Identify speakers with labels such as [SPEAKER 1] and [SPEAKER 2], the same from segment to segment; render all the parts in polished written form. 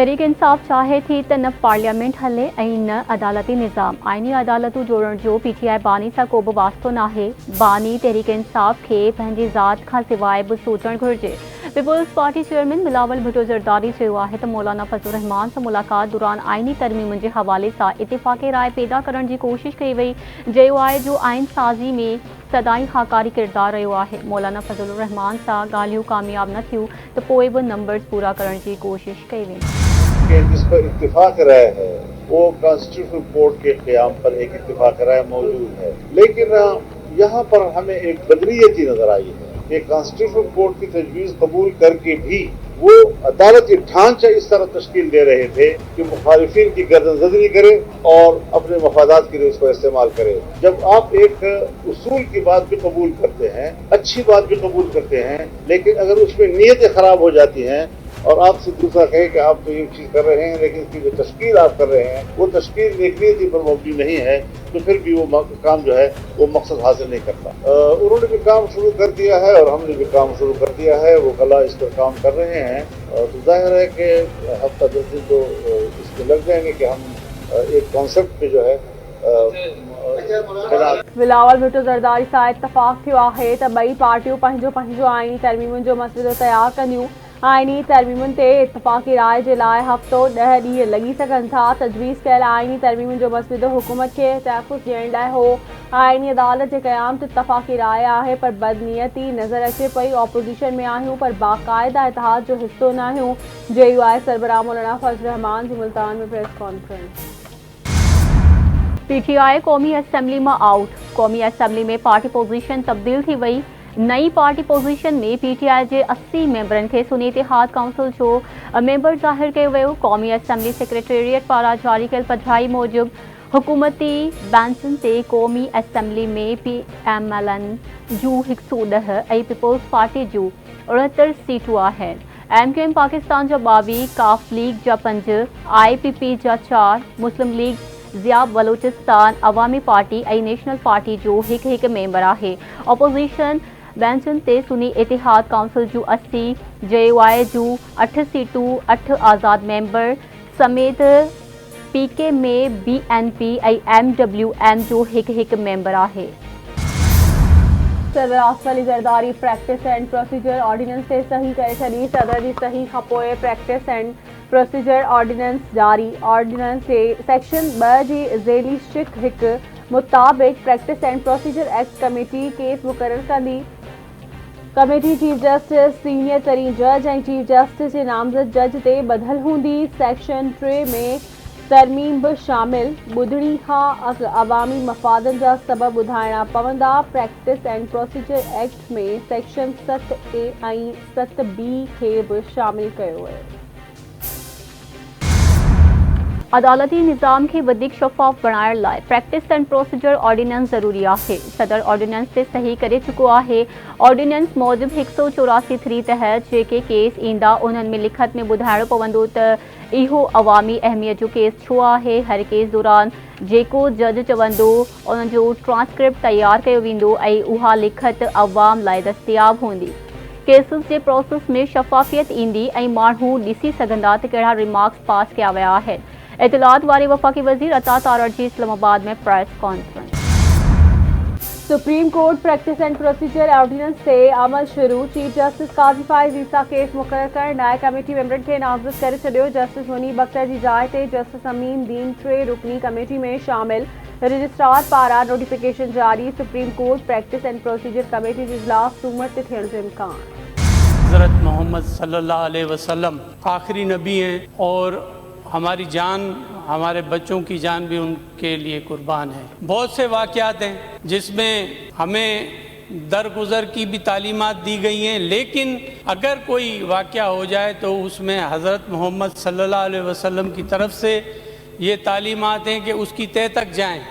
[SPEAKER 1] तहरीक इंसाफ चाहे थी त न पार्लियामेंट हले ऐं न अदालती निज़ाम। आइनी अदालतूं जोड़ण जो पीटीआई बानी सां को बि वास्तो नाहे। बानी तहरीक इंसाफ खे पंहिंजी ज़ात खां सवाइ बि सोचणु घुरिजे। People's party chairman Bilawal Bhutto Zardari चयो आहे त मौलाना फज़लुर रहमान सां मुलाक़ात दौरान आइनी तरमीमुनि जे हवाले सां इतिफ़ाक़ी राय पैदा करण जी कोशिश कई वई। चयो आहे जो आइन साज़ी में सदाई खाकारी किरदारु रहियो आहे। मौलाना फज़लुर रहमान सां ॻाल्हियूं कामयाब न थियूं त पोइ बि नंबर्स पूरा करण जी कोशिश कई वेंदी।
[SPEAKER 2] जिस पर इत्तिफाक राय है वो कॉन्स्टिट्यूशनल कोर्ट के क़याम पर एक इत्तिफाक राय मौजूद है, लेकिन यहाँ पर हमें एक बदलियत नजर आई है कि कॉन्स्टिट्यूशनल कोर्ट की तजवीज़ कबूल करके भी वो अदालती ढांचा इस तरह तश्कील दे रहे थे कि मुखालिफिन की गर्दनजदरी करे और अपने मफादात के लिए उसको इस्तेमाल करे। जब आप एक उसूल की बात भी कबूल करते हैं, अच्छी बात भी कबूल करते हैं, लेकिन अगर उसमें नीयतें खराब हो जाती हैं और आपसे दूसरा कहे कि आप तो ये चीज़ कर रहे हैं लेकिन इसकी जो तश्कील आप कर रहे हैं वो तश्कील नीति पर मबनी नहीं है, तो फिर भी वो काम जो है वो मकसद हासिल नहीं करता। उन्होंने भी काम शुरू कर दिया है और हमने भी काम शुरू कर दिया है। वो कला इस पर काम कर रहे हैं, तो जाहिर है कि हफ्ता 10 दिन तो इसमें लग जाएंगे कि हम एक कॉन्सेप्ट पे जो है
[SPEAKER 3] बिलावल भुट्टो ज़रदारी सां इत्तफ़ाक़ थियो आहे त ॿई पार्टियूं पंहिंजो आइनी तरमीमुनि जो मसइलो तयारु कंदियूं। आइनी तरमीमुनि ते इत्तफ़ाक़ी राय जे लाइ हफ़्तो 10 ॾींहं लॻी सघनि था। तजवीज़ कयल आइनी तरमीमुनि जो मसइलो हुकूमत खे तहफ़्फ़ुज़ ॾियण लाइ हो। आइनी अदालत जे क़याम ते इत्तफ़ाक़ी राय आहे, पर बदनीयती नज़र अचे पई। ऑपोज़िशन में आहियूं पर बाक़ाइदा इतिहाद जो हिस्सो न आहियूं। JUI सरबराह मौलाना फज़लुर रहमान जी मुल्तान में प्रेस कॉन्फ्रेंस।
[SPEAKER 1] PTI क़ौमी असेंबली में आउट। क़ौमी असेंबली में पार्टी पोज़ीशन तब्दील थी वई। नई पार्टी पोज़ीशन में PTI जे 80 मेंबरनि खे सुन्नी इतिहाद काउंसिल जो मेंबर ज़ाहिर कयो वियो। क़ौमी असेंबली सेक्रेटेरिएट पारां जारी कयल पधिराई मूजिब हुकूमती बैंचनि ते क़ौमी असेंबली में PMLN जूं 110 ऐं पीपुल्स पार्टी जूं 69 सीटूं आहिनि। MQM पाकिस्तान जा 22, काफ लीग जा 5, IPP जा 4, मुस्लिम लीग ज़िया बलोचिस्तान अवामी पार्टी ऐं नेशनल पार्टी जो हिकु मेंबर आहे। ऑपोज़िशन बैंचनि ते सुन्नी इतिहाद काउंसिल जूं 80, JUI जूं 8 सीटूं, 8 आज़ाद मेंबर समेत PK में BNP ऐं MWM जो हिकु मेंबर आहे।
[SPEAKER 3] सदर Asif Ali Zardari practice and procedure ordinance ते सही करे छॾी। सदर जी सही खां पोइ प्रैक्टिस एंड प्रोसीजर ऑर्डिनेंस जारी। ऑर्डिनेंस जे सेक्शन 2 जी ज़ेली शिक 1 मुताबिक़ practice and procedure act committee case मुक़ररु कंदी। कमेटी चीफ जस्टिस, सीनियर तरीन जज ऐं चीफ जस्टिस जे नामज़द जज ते ॿधल हूंदी। सेक्शन 3 में तरमीम बि शामिल। ॿुधणी खां अवामी मफ़ादनि जा सबब ॿुधाइणा पवंदा। प्रैक्टिस एंड प्रोसीजर एक्ट में सेक्शन 7A ऐं 7B खे बि शामिल कयो वियो।
[SPEAKER 1] अदालती निज़ाम खे वधीक शफ़ाफ़ बणाइण लाइ प्रैक्टिस एंड प्रोसीजर ऑर्डिनेंस ज़रूरी आहे। सदर ऑर्डिनेंस ते सही करे चुको आहे। ऑर्डिनेंस मूजिब 184(3) तहत जेके केस ईंदा उन्हनि में लिखत में ॿुधाइणो पवंदो त इहो अवामी अहमियत जो केस छो आहे। हर केस दौरान जेको जज चवंदो उन जो ट्रांसक्रिप्ट तयारु कयो वेंदो ऐं उहा लिखत अवाम लाइ दस्तियाब हूंदी। केसिस जे प्रोसेस में शफ़ाफ़ियत ईंदी ऐं माण्हू ॾिसी सघंदा त कहिड़ा रिमार्क्स पास कया विया आहिनि। इतलात वारे वफ़ाक़ी वज़ीर अता तारड़ जी इस्लामाबाद में press conference.
[SPEAKER 3] Supreme court practice and procedure ordinance से अमल शुरू। Chief justice Qazi Faez Isa case मुक़ररु करण लाइ कमेटी मेंबरनि खे नामज़द करे छॾियो। जस्टिस मुनीब अख्तर जी जाइ ते जस्टिस अमीन दीन 3 रुकनी कमेटी में शामिल। रजिस्ट्रार पारां नोटिफिकेशन जारी। Supreme court practice and procedure committee जो इजलास सूमर ते थियण जो इम्कान।
[SPEAKER 4] हज़रत मोहम्मद सल्लल्लाहु अलैहि वसल्लम आखिरी नबी हैं और हमारी जान, हमारे बच्चों की जान भी उनके लिए कुर्बान है। बहुत से वाक़यात हैं जिसमें हमें दरगुज़र की भी तालीमात दी गई हैं, लेकिन अगर कोई वाक़या हो जाए तो उसमें हज़रत मोहम्मद सल्लल्लाहु अलैहि वसल्लम की तरफ से ये तालीमात हैं कि उसकी तह तक जाएं।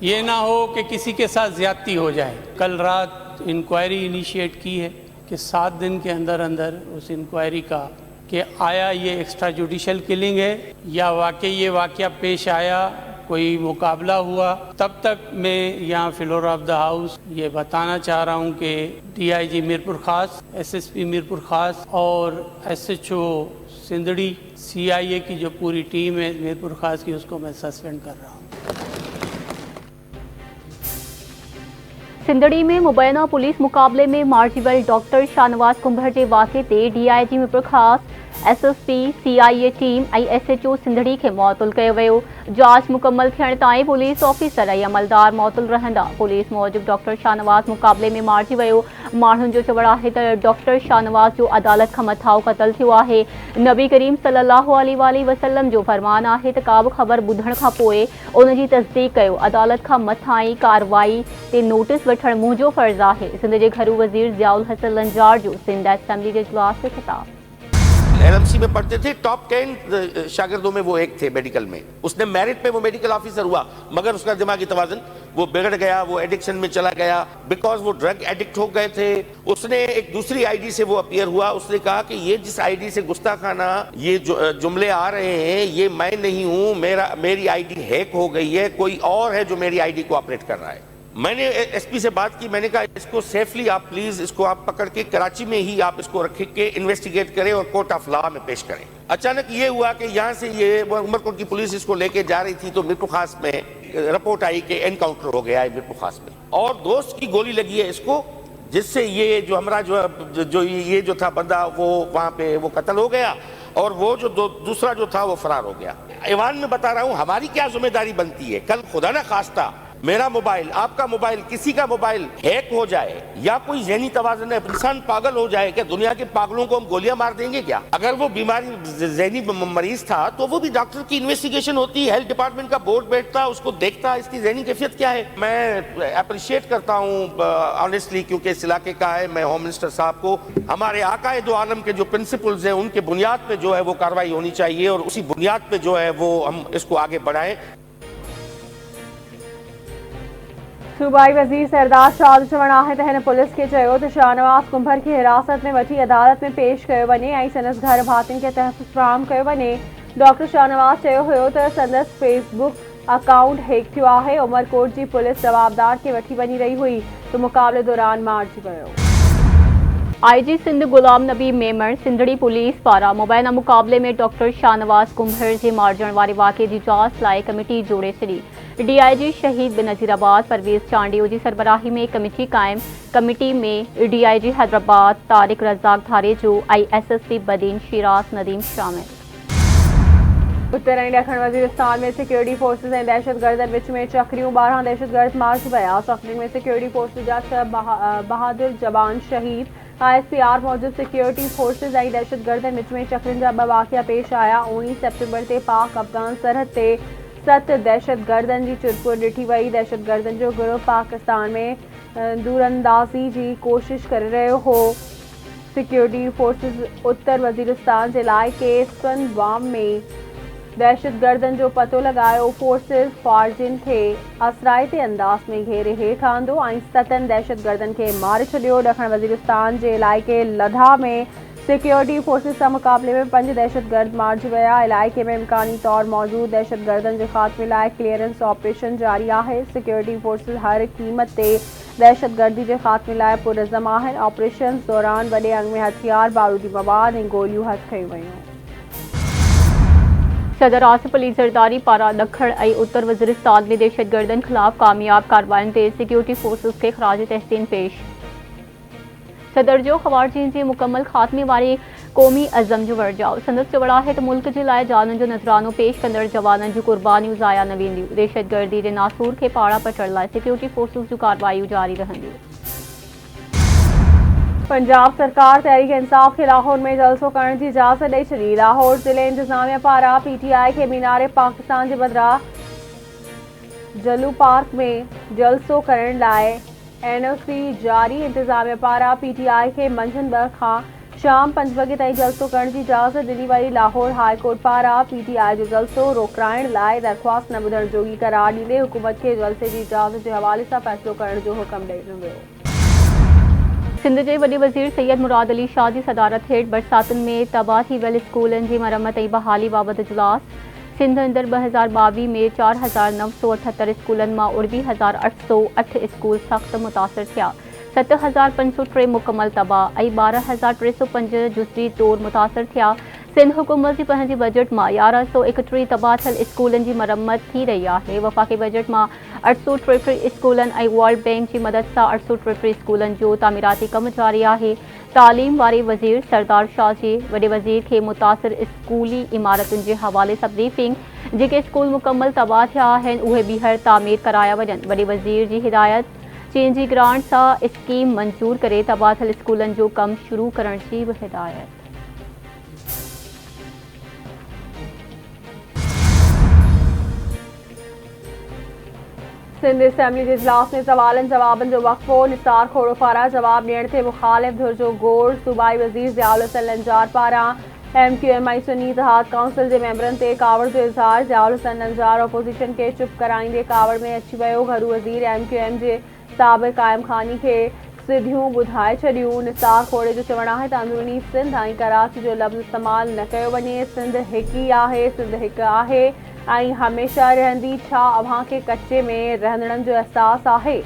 [SPEAKER 4] ये ना हो कि किसी के साथ ज़्यादती हो जाए। कल रात इंक्वायरी इनिशिएट की है कि 7 दिन के अंदर अंदर उस इंक्वायरी का कि आया ये एक्स्ट्रा जुडिशल किलिंग है या वाकई ये वाक़या पेश आया कोई मुकाबला हुआ। तब तक मैं यहाँ फ्लोर ऑफ द हाउस ये बताना चाह रहा हूँ कि DIG मीरपुर खास, SSP मीरपुर खास और SHO सिंदड़ी, CIA की जो पूरी टीम है मीरपुर खास की, उसको मैं सस्पेंड कर रहा हूँ।
[SPEAKER 1] सिंदड़ी में मुबैना पुलिस मुकाबले में मार्जिबल डॉक्टर शाहनवाज कुंभर के वाक़े ते DIG मीरपुर खास, SSP CIA team SHO Sindhri के मौतुल कयो वियो। जांच मुकम्मल थियण ताईं पुलिस ऑफिसर ऐं अमलदार मौतुल रहंदा। पुलिस मूजिब डॉक्टर शाहनवाज मुकाबले में मारिजी वियो। माण्हुनि जो चवणु आहे त डॉक्टर शाहनवाज जो अदालत खां मथां क़त्ल थियो आहे। नबी करीम सल्लल्लाहु अलैहि वसल्लम जो फरमान आहे त का बि ख़बर ॿुधण खां पोइ उन जी तस्दीक कयो। अदालत खां मथां ई कार्रवाई ते नोटिस वठणु मुंहिंजो फ़र्ज़ु आहे। सिंध जे घरू वज़ीर ज़ियाउल हसन लंजार जो सिंध असेंबली जे इजलास ते ख़िताब।
[SPEAKER 5] LMC में पढ़ते थे, टॉप 10 शागिर्दों में वो एक थे मेडिकल में। उसने मेरिट पे वो मेडिकल ऑफिसर हुआ, मगर उसका दिमागी तवाज़ुन वो बिगड़ गया, वो एडिक्शन में चला गया, बिकॉज वो ड्रग एडिक्ट हो गए थे। उसने एक दूसरी आईडी से वो अपीयर हुआ। उसने कहा कि ये जिस आईडी से गुस्ताखाना ये जुमले आ रहे हैं, ये मैं नहीं हूं, मेरी आईडी हैक हो गई है, कोई और है जो मेरी आईडी को ऑपरेट कर रहा है। मैंने SP से बात की, मैंने कहा इसको सेफली आप प्लीज इसको आप पकड़ के कराची में ही आप इसको रख के इन्वेस्टिगेट करें और कोर्ट ऑफ लॉ में पेश करें। अचानक ये हुआ कि यहाँ से ये उमरकोट की पुलिस इसको लेके जा रही थी तो मीरपुर खास में रिपोर्ट आई कि एनकाउंटर हो गया है मीरपुर खास में, और दोस्त की गोली लगी है इसको, जिससे ये जो हमारा जो ये जो था बंदा वो वहाँ पे वो कत्ल हो गया, और वो जो दूसरा जो था वो फरार हो गया। ईवान में बता रहा हूँ हमारी क्या जिम्मेदारी बनती है। कल खुदा ना खास्ता मेरा मोबाइल, आपका मोबाइल, किसी का मोबाइल हैक हो जाए या कोई ज़हनी तवाज़ुन है, इंसान पागल हो जाए, क्या दुनिया के पागलों को हम गोलियां मार देंगे क्या? अगर वो बीमारी ज़हनी मरीज था तो वो भी डॉक्टर की इन्वेस्टिगेशन होती, हेल्थ डिपार्टमेंट का बोर्ड बैठता, उसको देखता इसकी ज़हनी कैफियत क्या है। मैं अप्रिशिएट करता हूँ ऑनेस्टली, क्योंकि इस इलाके का है। मैं होम मिनिस्टर साहब को हमारे आकाए दो आलम के जो प्रिंसिपल्स हैं उनके बुनियाद पे जो है वो कार्रवाई होनी चाहिए, और उसी बुनियाद पे जो है वो हम इसको आगे बढ़ाएं।
[SPEAKER 3] सूबाई वज़ीर सरदार शाह जो चवणु आहे त हिन पुलिस खे चयो त शाहनवाज़ कुंभर खे हिरासत में वठी अदालत में पेश कयो वञे ऐं संदसि घर भातियुनि खे तहफ़्फ़ुज़ फ़राहम कयो वञे। डॉक्टर शाहनवाज़ चयो हुयो त संदसि फेसबुक अकाउंट हैक थियो आहे। उमरकोट जी पुलिस जवाबदार खे वठी वञी रही हुई त मुक़ाबले दौरान मारिजी वियो।
[SPEAKER 1] IG सिंध गुलाम नबी मेमण सिंधड़ी पुलिस पारां मुबैना मुक़ाबले में डॉक्टर शाहनवाज कुंभर जे मारिजण वारे वाक़े जी जांच लाइ कमेटी जोड़े छॾी। DIG शहीद बेनज़ीराबाद परवेज़ चांडियो जी सरबराही में कमेटी क़ाइम। कमेटी में DIG हैदराबाद तारिक रज़ाक धारेजो ऐं SSP बदीन शिराज नदीम शामिल।
[SPEAKER 3] उत्तर ऐं ॾखण वज़ीरिस्तान में सिक्योरिटी फोर्सिस ऐं दहशतगर्दनि विच में चकरियूं। 12 दहशतगर्द मारिजी विया। चकरियुनि में सिक्योरिटी फोर्सिस जा 6 बहादुर जवान शहीद। ISPR मूजिब सिक्योरिटी फोर्सिस ऐं दहशतगर्दनि विच में चकरियुनि जा 2 वाक़िया पेश आया। 19 सेप्टेम्बर ते पाक अफ़गान सरहद ते 7 दहशतगर्दनि जी चुरपुर ॾिठी वई। दहशतगर्दनि जो गिरोह पाकिस्तान में दूरंदाज़ी जी कोशिश करे रहियो हो। सिक्योरिटी फोर्सिस उत्तर वज़ीरिस्तान जे इलाइक़े सनवाम में दहशतगर्दनि जो पतो लॻायो। फोर्सिस ख़ारजियुनि खे असराइते अंदाज़ में घेरे हेठि आंदो ऐं 7 दहशतगर्दनि खे मारे छॾियो। ॾखण वज़ीरिस्तान जे इलाइक़े लधा में सिक्योरिटी फोर्सिस सां मुक़ाबले में 5 दहशतगर्द मारिजी विया। इलाइक़े में इम्कानी तौर मौजूद दहशतगर्दनि जे ख़ात्मे लाइ क्लियरेंस ऑपरेशन जारी आहे। सिक्योरिटी फोर्सिस हर क़ीमत ते दहशतगर्दी जे ख़ात्मे लाइ पुरज़म आहिनि। ऑपरेशन दौरान वॾे अंग में हथियार, बारूदी मवाद ऐं गोलियूं हथ कयूं वयूं।
[SPEAKER 1] सदर आसिफ अली ज़रदारी पारां ॾखण ऐं उत्तर वज़ीरिस्तान में दहशतगर्दनि ख़िलाफ़ कामयाब कार्रवाइयुनि ते सिक्योरिटी फोर्सिस खे ख़राज तहसीन पेश। सदर जो ख़वारिजिन जे मुकम्मल ख़ात्मे वारे क़ौमी अज़म जो वर्जाउ। संदसि चवणु आहे त मुल्क जे लाइ जाननि जो नज़रानो पेश कंदड़ जवाननि जूं क़ुर्बानियूं ज़ाया न वेंदियूं। दहशतगर्दी जे नासूर खे पाड़ा पचण लाइ सिक्योरिटी फोर्सिस जूं कार्रवाइयूं जारी रहंदियूं।
[SPEAKER 3] पंजाब सरकार तहरीक इंसाफ खे लाहौर में जलसो करण जी इजाज़त ॾेई छॾी। लाहौर ज़िले इंतज़ामिया पारां PTI खे मीनारे पाकिस्तान जे बदिरां जलू पार्क में जलसो करण लाइ NOC जारी। इंतज़ामिया पारां PTI खे मंझंदि 2 खां शाम 5 वॻे ताईं जलसो करण जी इजाज़त ॾिनी वई। लाहौर हाई कोर्ट पारां PTI जो जलसो रोकाइण लाइ दरख़्वास्त न ॿुधण जोगी करार ॾींदे हुकूमत खे जलसे जी इजाज़त जे हवाले सां फ़ैसिलो करण जो हुकुम ॾिनो वियो।
[SPEAKER 1] सिंध जे वॾे वज़ीर सैयद मुराद अली शाह जी सदारत हेठि बरसातुनि में तबाह थी वियल स्कूलनि जी मरम्मत ऐं बहाली बाबति इजलास। सिंध अंदर 2022 में 4,978 स्कूलनि मां 19,808 स्कूल सख़्त मुतासिर थिया, 7,503 मुकमल तबाह ऐं 12,305 जुज़वी तौर मुतासिर थिया। सिंध हुकूमत जी पंहिंजे बजट मां 1131 तबाह थियल स्कूलनि जी मरम्मत थी रही आहे। वफ़ाक़ी बजट मां 833 स्कूलनि ऐं वर्ल्ड बैंक जी मदद सां 833 स्कूलनि जो तामीराती कमु जारी आहे। तालीम वारे वज़ीर सरदार शाह जे वॾे वज़ीर खे मुतासिर स्कूली इमारतुनि जे हवाले सां ब्रीफिंग, जेके स्कूल मुकमल तबाह थिया आहिनि उहे ॿीहर तामीर कराया वञनि। वॾे वज़ीर जी हिदायत, चीन जी ग्रांट सां स्कीम मंज़ूर करे तबाह थियल स्कूलनि जो कमु शुरू करण जी बि हिदायत।
[SPEAKER 3] सिंध असेंबली के इजलास में सवालनि जवाबनि जो वक़फ़ो, निसार खोड़ो पारां जवाब ॾियण ते मुख़ालिफ़ धुर जो गोड़। सूबाई वज़ीर ज़ियाउल हसन नंजार पारां MQMI सुन्नी इतिहाद काउंसिल जे मेंबरनि ते कावड़ जो इज़हार। ज़ियाउल हसन नंजार अपोज़िशन खे चुप कराईंदे कावड़ में अची वियो। घरू वज़ीर MQM जे साबिक़ क़ाइम खानी खे सिधियूं ॿुधाए छॾियूं। निसार खोड़े जो चवणु आहे त अंदरूनी सिंध ऐं कराची जो लफ़्ज़ इस्तेमालु न कयो वञे। सिंध हिकु ई आहे, सिंध हिकु आहे ऐं हमेशह रहंदी। छा अव्हां खे कच्चे में रहंदड़नि जो अहसासु आहे?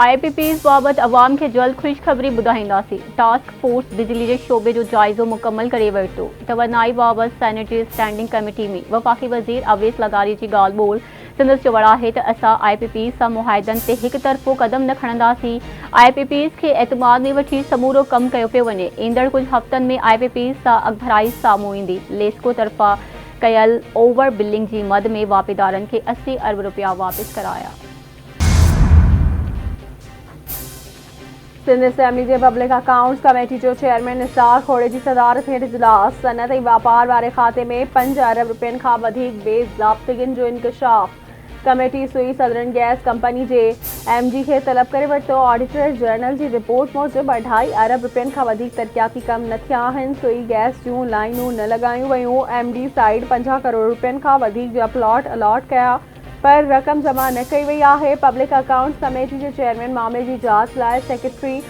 [SPEAKER 1] IPPs बाबति अवाम खे जल्द ख़ुशख़बरी ॿुधाईंदासीं। टास्क फोर्स बिजली जे शोबे जो जाइज़ो मुकमल करे वरितो। तवनाई बाबति सैनेटरी स्टैंडिंग कमेटी में वफ़ाक़ी वज़ीर अवेस लगारी जी ॻाल्हि ॿोल। संदसि चवणु आहे त असां IPPs सां मुआहिदनि ते हिकु तरफ़ो क़दम न खणंदासीं। IPPs खे एतमाद में वठी समूरो कमु कयो पियो वञे। ईंदड़ कुझु हफ़्तनि में IPPs सां अॻभराई साम्हूं ईंदी। लेस्को तरफ़ां कयल ओवर बिलिंग जी मद में वापेदारनि खे 80 अरब रुपया वापसि कराया।
[SPEAKER 3] सिंध असेंबली जे पब्लिक अकाउंट्स कमेटी जो चेयरमैन निसार खोड़े जी सदारत हेठि इजलास। सनत ऐं वापार वारे खाते में 5 अरब रुपयनि खां वधीक बेज़ाब्तगियुनि जो इंकशाफ। कमेटी सुई सदरन गैस कंपनी जे MD खे तलब करे वरितो। ऑडिटर जनरल जी रिपोर्ट मूजिबि 2.5 अरब रुपयनि खां वधीक तरक़ियाती कम न थिया आहिनि। सुई गैस जूं लाइनूं न लॻायूं वयूं। MD साइड 50 करोड़ रुपयनि खां वधीक जा प्लॉट अलॉट कया पर रक़म जमा न कई वई आहे। पब्लिक अकाउंट्स कमेटी जे चेयरमैन मामले जी जांच लाइ सेक्रेटरी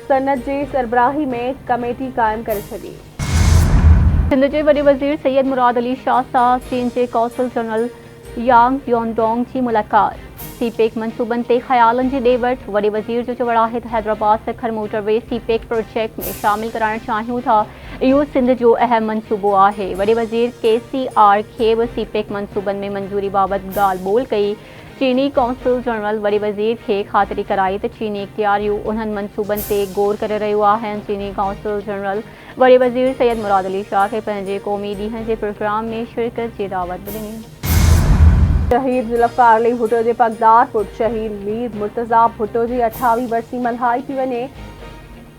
[SPEAKER 3] सनत जी सरबराही में कमेटी क़ाइमु करे छॾी।
[SPEAKER 1] सिंध जे वॾे वज़ीर सैयद मुराद अली शाह सां चीन जे कौंसल जनरल यांग ब्योनडोंग जी मुलाक़ात। CPEC मंसूबनि ते ख़यालनि जी ॾे वठि। वॾे वज़ीर जो चवणु आहे त Hyderabad Sukkur motorway CPEC project में शामिल कराइणु चाहियूं था। इहो सिंध जो अहम मंसूबो आहे। वॾे वज़ीर KCR खे बि CPEC मंसूबनि में मंज़ूरी बाबति ॻाल्हि ॿोल कई। चीनी कौंसल जनरल वॾे वज़ीर खे ख़ातिरी कराई त चीनी इख़्तियारियूं उन्हनि मंसूबनि ते गौर करे रहियूं आहिनि। चीनी कौंसल जनरल वॾे वज़ीर सैयद मुराद अली शाह खे पंहिंजे क़ौमी ॾींहं जे प्रोग्राम में शिरकत जी दावत ॾिनी।
[SPEAKER 3] शहीद ज़ुल्फ़िकार अली भुट्टो जे पगदार पुट शहीद मीर मुर्तज़ा भुट्टो जी 28वीं बरसी मल्हाई थी वञे।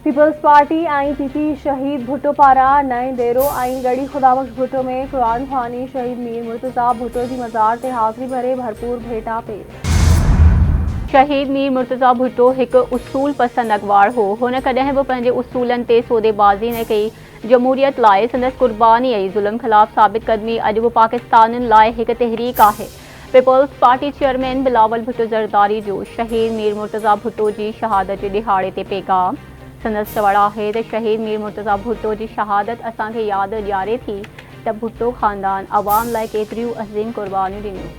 [SPEAKER 3] पीपल्स पार्टी ऐं PP शहीद भुट्टो पारां नएं देरो ऐं गढ़ी ख़ुदाबख़्श भुट्टो में क़ुरान ख़्वानी शहीद मीर मुर्तज़ा भुट्टो जी मज़ार ते हाज़िरी भरे भरपूर भेटा पेश।
[SPEAKER 1] शहीद मीर मुर्तज़ा भुट्टो हिकु उसूल पसंद अॻवाड़ हो। हुन कॾहिं बि पंहिंजे उसूलनि ते सौदेबाज़ी न कई। जमहूरियत लाइ संदसि कुर्बानी ऐं ज़ुल्म ख़िलाफ़ साबित क़दमी अॼु बि पाकिस्तानियुनि लाइ हिकु तहरीक आहे। People's party chairman Bilawal Bhutto Zardari जो शहीद मीर मुर्तज़ा भुट्टो जी शहादत जे ॾिहाड़े ते पैगाम। संदसि चवणु आहे त शहीद मीर मुर्तज़ा भुट्टो जी शहादत असांखे यादि ॾियारे थी त भुट्टो ख़ानदान अवाम लाइ केतिरियूं अज़ीम क़ुर्बानियूं ॾिनियूं।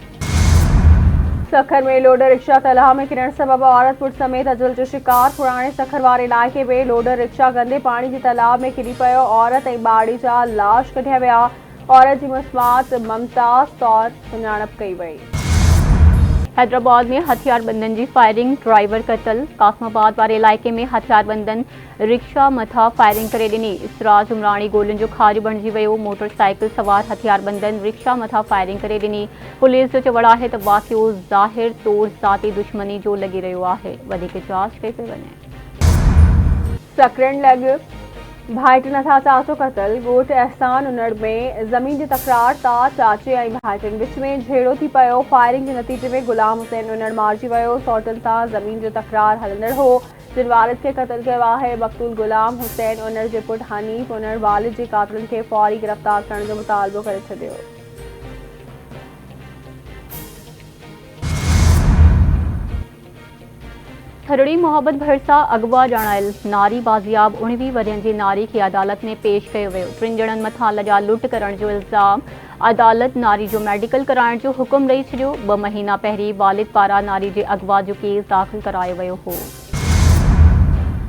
[SPEAKER 3] सखर में लोडर रिक्शा तलाह में किरण सबबि औरत पुट समेत अजल जो शिकार। पुराणे सखर वारे इलाइक़े में लोडर रिक्शा गंदे पाणी जे तालाब में किरी पियो। औरत ऐं ॿाड़ी जा लाश कढिया विया। औरत जी मुस्मात मुमताज़ तौर सुञाणप कई वई। हैदराबाद में हथियारबंदनि जी फायरिंग, ड्राइवर क़तल। कासमाबाद वारे इलाइक़े में हथियारबंदनि रिक्शा मथां फायरिंग करे ॾिनी। इसराज उमराणी गोलियुनि जो खाज बणिजी वियो। मोटरसाइकिल सवार हथियारबंदनि रिक्शा मथां फायरिंग करे ॾिनी। पुलिस जो चवणु आहे त वाक़ियो ज़ाहिर तौर ज़ाती दुश्मनी जो लॻी रहियो आहे। वधीक जांच कई पई वञे। सकरन लॻ भाइट नथा चाचो क़तल। ॻोठ एहसान उनड़ में ज़मीन जी तकरार तां चाचे ऐं भाइटनि विच में झेड़ो थी पियो। फायरिंग जे नतीजे में गुलाम हुसैन उनड़ मारिजी वियो। सौटनि सां ज़मीन जो तकरार हलंदड़ हो जिन वारिद खे क़तल कयो आहे। मक़तूल गुलाम हुसैन उनड़ जे पुट हनीफ़ उनड़ वालिद जे क़ातिलनि खे फौरी गिरफ़्तार करण जो मुतालबो करे छॾियो।
[SPEAKER 1] खरड़ी मोहब्बत भरसा अगवा ॼाणायल नारी बाज़ियाब 19 वरियनि जी नारी खे अदालत में पेश कयो वियो। 3 ॼणनि मथां लॻा लुट करण जो इल्ज़ाम। अदालत नारी जो मेडिकल कराइण जो हुकुम ॾेई छॾियो। 2 महीना पहिरीं वालिद पारां नारी जे अगवा जो केस दाख़िल करायो वियो हो।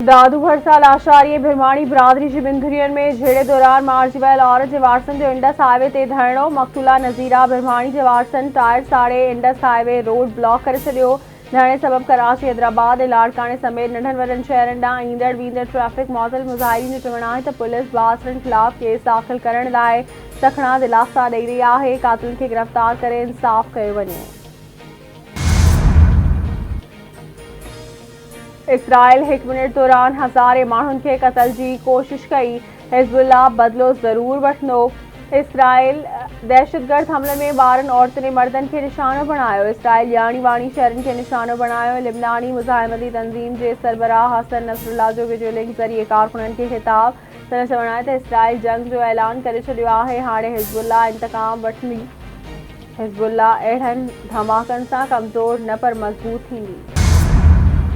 [SPEAKER 3] दादू भरसा लाशारी भिरमाणी बिरादरी जी बिंदुरियन में झेड़े दौरान मारिजी वियल औरत जे वारसनि जो इंडस हाईवे ते धरणो। मक़तूला नज़ीरा भिरमाणी जे वारसनि टायर साड़े इंडस हाईवे रोड ब्लॉक करे छॾियो। धरणे सबब कराची, हैदराबाद ऐं लाड़काने समेत नंढनि वॾनि शहरनि ॾांहुं ईंदड़ वींदड़ ट्रैफिक मुअतल। मुज़ाहिरीन जो चवणु आहे त पुलिस बासरनि ख़िलाफ़ केस दाख़िल करण लाइ सखणा दिलासा ॾेई रही आहे। क़ातिलनि खे गिरफ़्तार करे इंसाफ़ कयो वञे। इसराइल 1 मिनट दौरान हज़ारे माण्हुनि खे क़त्ल जी कोशिश कई। हिज़्बुल्लाह बदिलो ज़रूर वठंदो। इसराइल दहशतगर्द हमले में ॿारनि, औरतुनि ऐं मर्दनि खे निशानो बणायो। इसराइल याणी वाणी शहरनि खे निशानो बणायो। लिबनानी मुज़ाहिमती तंज़ीम जे सरबराह हसन नसरुल्लाह जो वीडियो लिंक ज़रिए कारकुननि खे ख़िताब। संदसि चवणु आहे त इसराइल जंग जो ऐलान करे छॾियो आहे। हाणे हिज़्बुल्लाह इंतक़ाम वठंदी। हिज़्बुल्लाह अहिड़नि धमाकनि सां कमज़ोर न पर मज़बूत थींदी।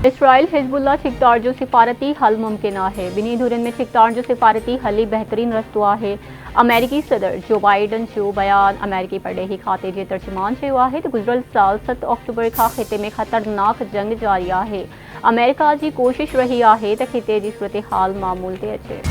[SPEAKER 1] इसराइल हिज़्बुल्लाह ठिकदार जो सिफ़ारती हल मुमकिन आहे। ॿिन्ही धुरियुनि में ठिकदार जो सिफ़ारती हल ई बहितरीन रस्तो आहे। अमेरिकी सदर जो बाइडन जो बयान। अमेरिकी परॾेही खाते जे तर्जुमान चयो आहे त गुज़िरियल साल 7 अक्टूबर खां ख़िते में ख़तरनाक जंग जारी आहे। अमेरिका जी कोशिश रही आहे त ख़िते जी सूरतहाल मामूल ते अचे।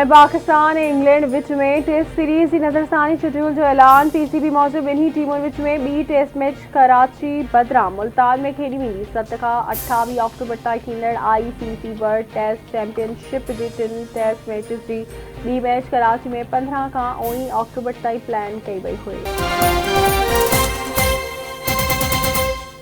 [SPEAKER 3] पाकिस्तान ऐं इंग्लैंड विच में टेस्ट सीरीज़ जी नज़रसानी शेड्यूल जो ऐलान। पीसीबी मूजिबि ॿिन्ही टीमुनि विच में ॿी टेस्ट मैच कराची बदिरां मुल्तान में खेॾी वेंदी। 7 खां 28 अक्टूबर ताईं थींदड़ ICC वर्ल्ड टेस्ट चैंपियनशिप जी 3 टेस्ट मैचिस जी ॿी मैच कराची में 15 खां 19 अक्टूबर ताईं प्लान कई वई हुई।